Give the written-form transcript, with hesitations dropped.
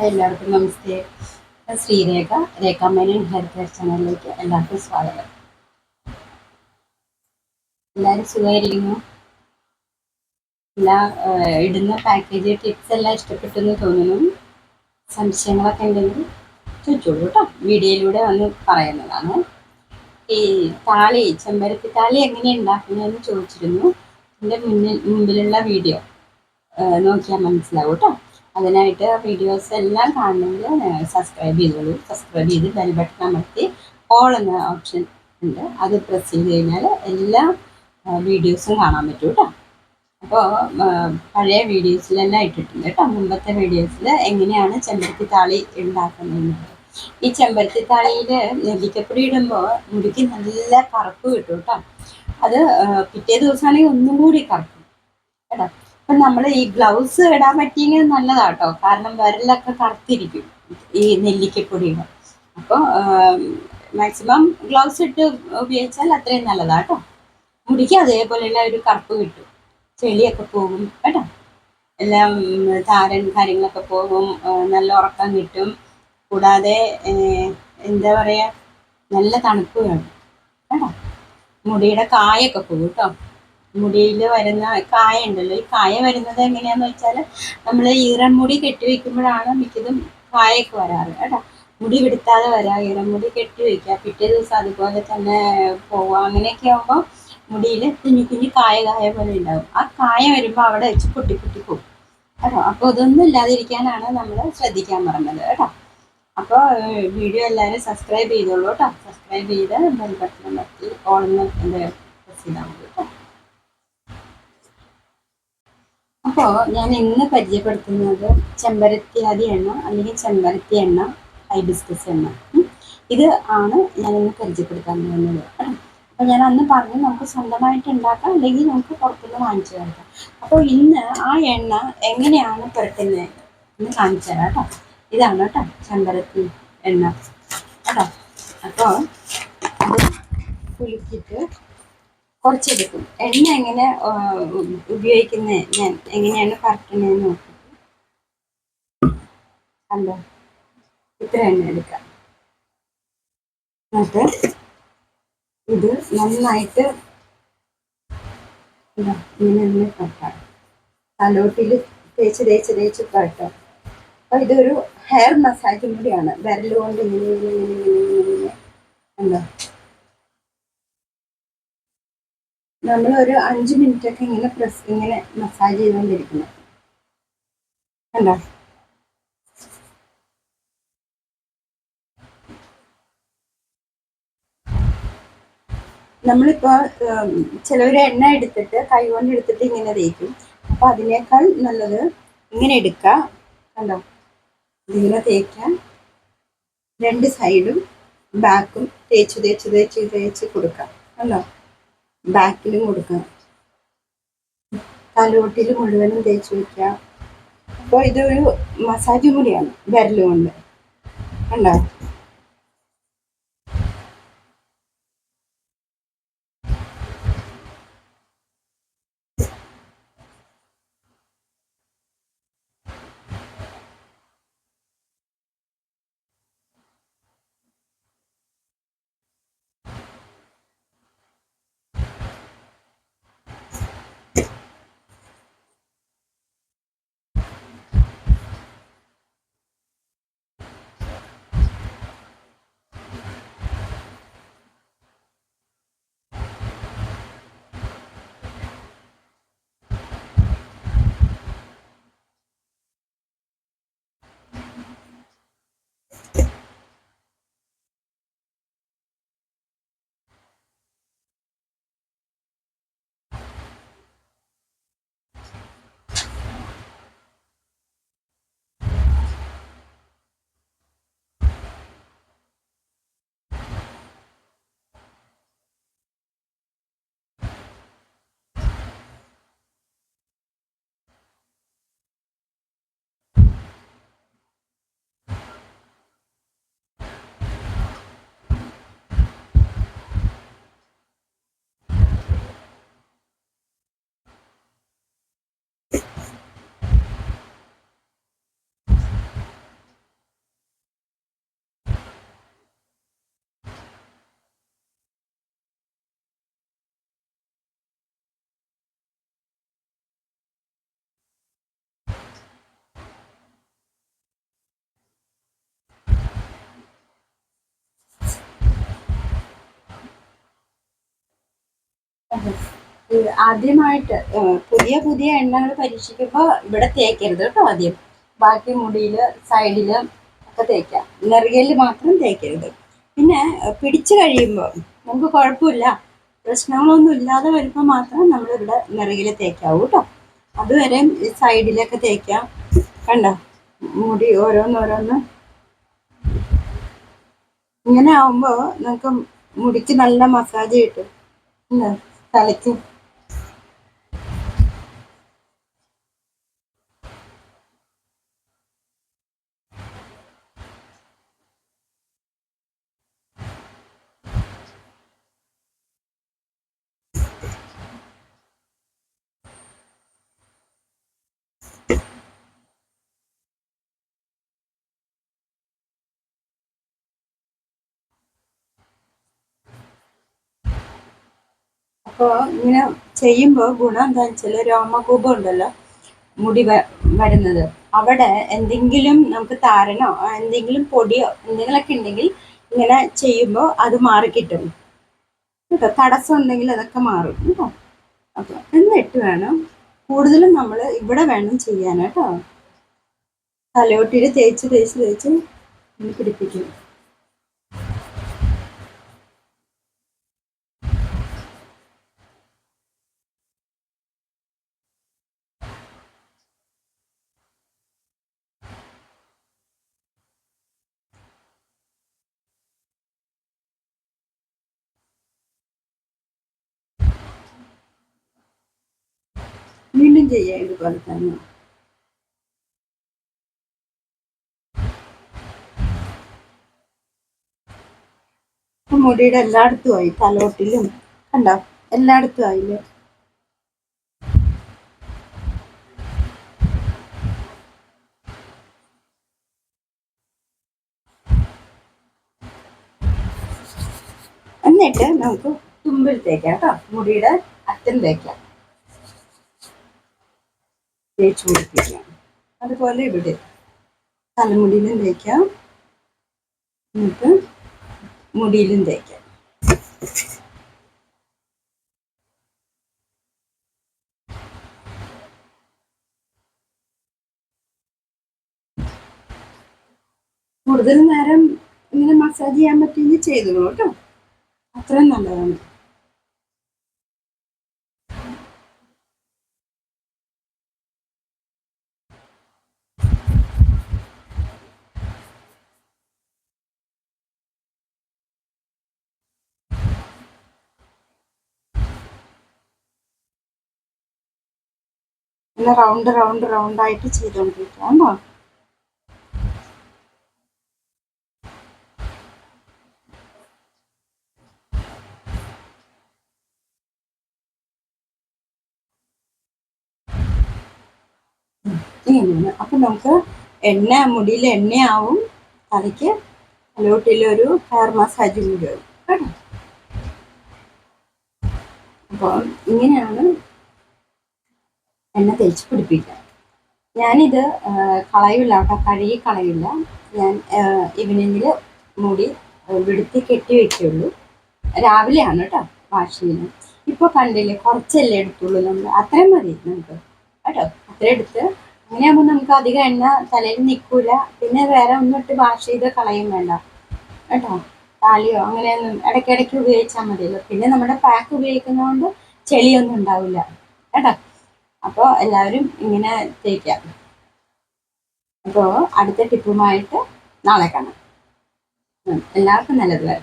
എല്ലാവർക്കും നമസ്തേ. Sreerekha രേഖാമേനോൻ health care ചാനലിലേക്ക് എല്ലാവർക്കും സ്വാഗതം. എല്ലാവരും സുഖമായിരിക്കുന്നു. എല്ലാ ഇടുന്ന പാക്കേജ് ടിപ്സ് എല്ലാം ഇഷ്ടപ്പെട്ടെന്ന് തോന്നുന്നു. സംശയങ്ങളൊക്കെ ഉണ്ടെങ്കിൽ ചോദിച്ചോളൂ കേട്ടോ. വീഡിയോയിലൂടെ വന്ന് പറയുന്നതാണ്. ഈ ചെമ്പരത്തി താളി എങ്ങനെ ഉണ്ടാക്കുന്നതെന്ന് ചോദിച്ചിരുന്നു. എൻ്റെ മുമ്പിലുള്ള വീഡിയോ നോക്കിയാൽ മനസ്സിലാവും കേട്ടോ. അതിനായിട്ട് വീഡിയോസ് എല്ലാം കാണണമെങ്കിൽ സബ്സ്ക്രൈബ് ചെയ്തോളൂ. സബ്സ്ക്രൈബ് ചെയ്ത് ബെൽ ബട്ടൺ അമർത്തി ഓൾ എന്ന ഓപ്ഷൻ ഉണ്ട്, അത് പ്രസ് ചെയ്ത് കഴിഞ്ഞാൽ എല്ലാ വീഡിയോസും കാണാൻ പറ്റും കേട്ടോ. അപ്പോൾ പഴയ വീഡിയോസിലെല്ലാം ഇട്ടിട്ടുണ്ട് കേട്ടോ. മുമ്പത്തെ വീഡിയോസിൽ എങ്ങനെയാണ് ചെമ്പരത്തി താളി ഉണ്ടാക്കുന്നത്. ഈ ചെമ്പരത്തി താളിയിൽ നെല്ലിക്കപ്പൊടി ഇടുമ്പോൾ മുടിക്ക് നല്ല കറുപ്പ് കിട്ടും കേട്ടോ. അത് പിറ്റേ ദിവസമാണെങ്കിൽ ഒന്നും കൂടി കറുക്കും കേട്ടോ. അപ്പം നമ്മൾ ഈ ഗ്ലൗസ് ഇടാൻ പറ്റിയെങ്കിൽ നല്ലതാട്ടോ. കാരണം വിരലൊക്കെ കറുത്തിരിക്കും ഈ നെല്ലിക്കപ്പൊടിയുടെ. അപ്പോൾ മാക്സിമം ഗ്ലൗസ് ഇട്ട് ഉപയോഗിച്ചാൽ അത്രയും നല്ലതാട്ടോ. മുടിക്ക് അതേപോലെയുള്ള ഒരു കറുപ്പ് കിട്ടും, ചെളിയൊക്കെ പോകും കേട്ടോ. എല്ലാം താരൻ കാര്യങ്ങളൊക്കെ പോകും, നല്ല ഉറക്കം കിട്ടും. കൂടാതെ എന്താ പറയുക, നല്ല തണുപ്പ് വേണം കേട്ടോ. മുടിയുടെ കായൊക്കെ പോകും കേട്ടോ. മുടിയിൽ വരുന്ന കായ ഉണ്ടല്ലോ, ഈ കായ വരുന്നത് എങ്ങനെയാന്ന് വെച്ചാൽ നമ്മൾ ഈറൻ മുടി കെട്ടിവെക്കുമ്പോഴാണ് മിക്കതും കായൊക്കെ വരാറ് കേട്ടോ. മുടി വിടുത്താതെ വരാം, ഈറൻ മുടി കെട്ടിവെക്കുക, പിറ്റേ ദിവസം അതുപോലെ തന്നെ പോവുക. അങ്ങനെയൊക്കെ ആകുമ്പോൾ മുടിയിൽ കുഞ്ഞു കുഞ്ഞു കായ പോലെ ഉണ്ടാവും. ആ കായ വരുമ്പോൾ അവിടെ വെച്ച് പൊട്ടി പോകും കേട്ടോ. അപ്പോൾ ഇതൊന്നും ഇല്ലാതിരിക്കാനാണ് നമ്മൾ ശ്രദ്ധിക്കാൻ പറഞ്ഞത് കേട്ടോ. അപ്പോൾ വീഡിയോ എല്ലാവരും സബ്സ്ക്രൈബ് ചെയ്തോളൂ കേട്ടോ. സബ്സ്ക്രൈബ് ചെയ്ത് ബെൽ ബട്ടൺ അമർത്തി ഓൾന്ന് പ്രസ് ചെയ്താൽ മതി കേട്ടോ. അപ്പോൾ ഞാൻ ഇന്ന് പരിചയപ്പെടുത്തുന്നത് ചെമ്പരത്തിയാതി എണ്ണ അല്ലെങ്കിൽ ചെമ്പരത്തി എണ്ണ, ഹൈബിസ്കസ് എണ്ണ. ഇത് ആണ് ഞാനിന്ന് പരിചയപ്പെടുത്താൻ പോകുന്നത്. അപ്പോൾ ഞാൻ അന്ന് പറഞ്ഞു നമുക്ക് സ്വന്തമായിട്ട് ഉണ്ടാക്കാം, അല്ലെങ്കിൽ നമുക്ക് പുറത്തുനിന്ന് വാങ്ങിച്ചു കഴിക്കാം. അപ്പോൾ ഇന്ന് ആ എണ്ണ എങ്ങനെയാണ് പുരട്ടുന്നത് എന്ന് കാണിച്ചു തരാം കേട്ടോ. ഇതാണ് കേട്ടോ ചെമ്പരത്തി എണ്ണ കേട്ടോ. അപ്പോൾ അത് കുലുക്കിയിട്ട് കുറച്ചെടുക്കും. എണ്ണ എങ്ങനെ ഉപയോഗിക്കുന്നത്, ഞാൻ എങ്ങനെയാണ് പരട്ടുന്നതെന്ന് നോക്കി. കണ്ടോ, ഇത്ര എണ്ണ എടുക്കാം. എന്നിട്ട് ഇത് നന്നായിട്ട് ഇങ്ങനെ പരട്ടാം. തലോട്ടിൽ തേച്ച് പരട്ടാം. അപ്പോൾ ഇതൊരു ഹെയർ മസാജും കൂടിയാണ്. വിരൽ കൊണ്ട് ഇങ്ങനെ എന്താ നമ്മളൊരു 5 മിനിറ്റൊക്കെ ഇങ്ങനെ മസാജ് ചെയ്തുകൊണ്ടിരിക്കണം. കണ്ടോ, നമ്മളിപ്പോൾ ചിലവർ എണ്ണ എടുത്തിട്ട് കൈ കൊണ്ട് എടുത്തിട്ട് ഇങ്ങനെ തേക്കും. അപ്പോൾ അതിനേക്കാൾ നല്ലത് ഇങ്ങനെ എടുക്കുക. കണ്ടോ, ഇതിങ്ങനെ തേക്കാൻ രണ്ട് സൈഡും ബാക്കും തേച്ച് കൊടുക്കാം. കണ്ടോ, ബാക്കിലും കൊടുക്കാം, തലോട്ടിൽ മുഴുവനും തേച്ച് വയ്ക്കുക. അപ്പോൾ ഇതൊരു മസാജും കൂടിയാണ് വിരലുകൊണ്ട്. കണ്ടോ, ആദ്യമായിട്ട് പുതിയ പുതിയ എണ്ണകൾ പരീക്ഷിക്കുമ്പോൾ ഇവിടെ തേക്കരുത് കേട്ടോ. ആദ്യം ബാക്കി മുടിയിൽ സൈഡിൽ ഒക്കെ തേക്കാം, നെറുകയിൽ മാത്രം തേക്കരുത്. പിന്നെ പിടിച്ചു കഴിയുമ്പോൾ നമുക്ക് കുഴപ്പമില്ല, പ്രശ്നങ്ങളൊന്നും ഇല്ലാതെ വരുമ്പോൾ മാത്രം നമ്മളിവിടെ നെറുകയിൽ തേക്കാവൂ കേട്ടോ. അതുവരെ സൈഡിലൊക്കെ തേക്കാം. കണ്ടോ, മുടി ഓരോന്നോരോന്ന് ഇങ്ങനെ ആവുമ്പോൾ നമുക്ക് മുടിക്ക് നല്ല മസാജ് കിട്ടും. തലയ്ക്ക് അപ്പോൾ ഇങ്ങനെ ചെയ്യുമ്പോൾ ഗുണം എന്താണെന്ന് വെച്ചാൽ രോമകൂപം ഉണ്ടല്ലോ മുടി വരുന്നത്, അവിടെ എന്തെങ്കിലും നമുക്ക് താരനോ എന്തെങ്കിലും പൊടിയോ എന്തെങ്കിലുമൊക്കെ ഉണ്ടെങ്കിൽ ഇങ്ങനെ ചെയ്യുമ്പോൾ അത് മാറിക്കിട്ടും കേട്ടോ. തടസ്സം ഉണ്ടെങ്കിൽ അതൊക്കെ മാറും കേട്ടോ. അപ്പോൾ എന്നിട്ട് വേണം കൂടുതലും നമ്മൾ ഇവിടെ വേണം ചെയ്യാൻ കേട്ടോ. തലയോട്ടിയിൽ തേച്ച് തേച്ച് തേച്ച് പിടിപ്പിക്കും. വീണ്ടും ചെയ്യാം ഇതുപോലെ തന്നെ. മുടിയുടെ എല്ലായിടത്തും ആയി, തലോട്ടിലും കണ്ടോ, എല്ലായിടത്തും ആയില്ലേ. എന്നിട്ട് നമുക്ക് തുമ്പിൽ തേക്കാം കേട്ടോ, മുടിയുടെ അറ്റം തേക്കാം, തേച്ച് പിടിപ്പിക്കാം. അതുപോലെ ഇവിടെ തലമുടിയിലും തേക്കാം, എന്നിട്ട് മുടിയിലും തേക്കാം. കൂടുതൽ നേരം ഇങ്ങനെ മസാജ് ചെയ്യാൻ പറ്റുമെങ്കിൽ ചെയ്തോളൂ കേട്ടോ, അത്രയും നല്ലതാണ്. ഇങ്ങനെ റൗണ്ട് റൗണ്ട് റൗണ്ട് ആയിട്ട് ചെയ്തുകൊണ്ടിരിക്കാം കേട്ടോ. ഇങ്ങനെയാണ്. അപ്പം നമുക്ക് എണ്ണ മുടിയിൽ എണ്ണയാവും, തലയ്ക്ക് തലോട്ടിലൊരു ഹെയർ മസാജും കൂടി ആവും കേട്ടോ. അപ്പോൾ ഇങ്ങനെയാണ് എണ്ണ തേച്ച് പിടിപ്പിക്കുക. ഞാനിത് കളയില്ല കേട്ടോ, കഴുകി കളയില്ല. ഞാൻ ഈവനിങ്ങിൽ മുടി വെടുത്തി കെട്ടി വയ്ക്കുള്ളൂ. രാവിലെയാണ് കേട്ടോ വാഷ് ചെയ്യുന്നത്. ഇപ്പോൾ കണ്ടില്ലേ, കുറച്ചല്ലേ എടുത്തുള്ളൂ നമ്മൾ, അത്രയും മതി നമുക്ക് കേട്ടോ. അത്രയും എടുത്ത് അങ്ങനെയാകുമ്പോൾ നമുക്ക് അധികം എണ്ണ തലയിൽ നിൽക്കൂല. പിന്നെ വേറെ ഒന്നും ഇട്ട് വാഷ് ചെയ്ത് കളയും വേണ്ട കേട്ടോ. താലിയോ അങ്ങനെയൊന്നും ഇടയ്ക്കിടയ്ക്ക് ഉപയോഗിച്ചാൽ മതിയല്ലോ. പിന്നെ നമ്മുടെ പാക്ക് ഉപയോഗിക്കുന്നതുകൊണ്ട് ചെളിയൊന്നും ഉണ്ടാവില്ല കേട്ടോ. അപ്പോൾ എല്ലാവരും ഇങ്ങനെ തേക്കാം. അപ്പോൾ അടുത്ത ടിപ്പുമായിട്ട് നാളെ കാണാം. എല്ലാവർക്കും നല്ലത്.